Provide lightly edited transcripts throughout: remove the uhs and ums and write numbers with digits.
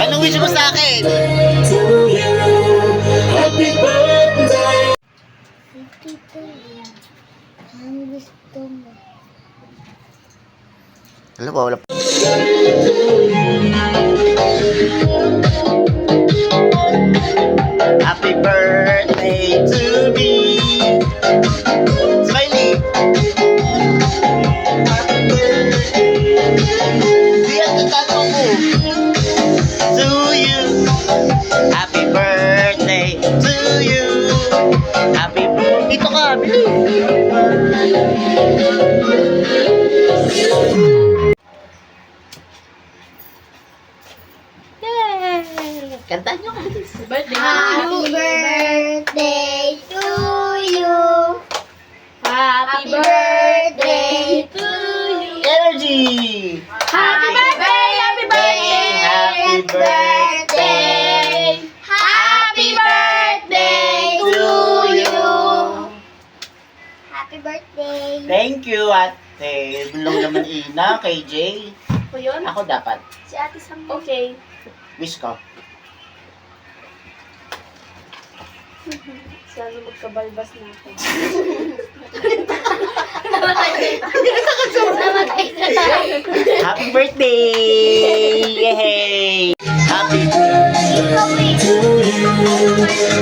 Anong wish mo sa akin? Ang gusto mo. Wala ba? Wala pa. Happy birthday to me. Smiley. Happy birthday. Diyan ang tanong mo. To you. Happy birthday to you. Happy birthday. Dito ka, bilis. Kanta nyo. Happy birthday to you. Happy birthday to you. Energy. Happy birthday, happy birthday, Happy birthday. Happy birthday to you. Happy birthday. Thank you, ate. Bulong naman ina, KJ. Ako yun? Ako dapat. Si Ate Sam. Okay. Wish ko. Sana magkabalbas na ako. Namatay na tayo. Happy birthday! Yay! Happy birthday to you.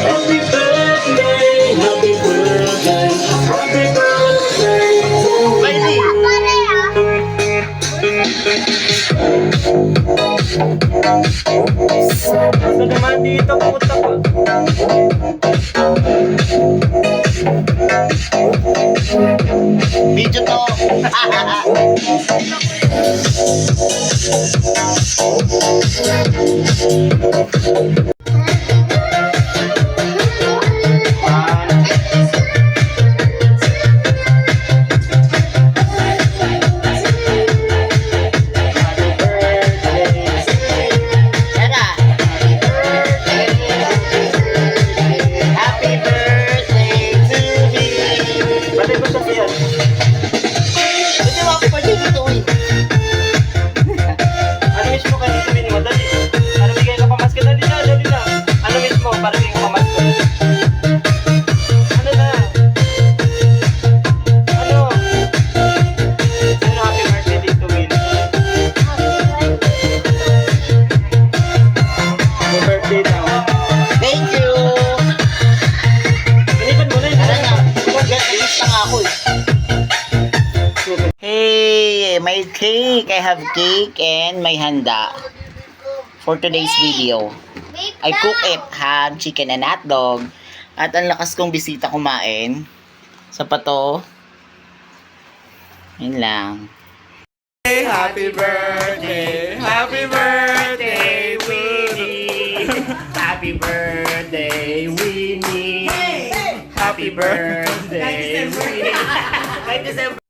Happy birthday, happy birthday, happy birthday to Smiley! Basta naman dito, puta ko. Video to! Tara! Happy birthday to me! Batay ko siya siya. Hindi mo ako pwede dito eh. Ano wish mo kanito mo? Dali. Ano bigay ka pamasko? Dali na, dali na. Ano wish mo? Para bigay ka pamasko. Ano na? Ano? Ano happy birthday dito, Will? Happy birthday daw. Thank you! Pinipan mo na yun. Tara na. Mag-wish na nga ako eh. Hey, may cake. I have cake and may handa for today's video. I cook it, ham, chicken, and hotdog. At ang lakas kong bisita kumain. Sa pato. Yun lang. Happy birthday! Happy birthday, Winnie! Happy birthday, Winnie! Happy birthday, Winnie! Kahit December.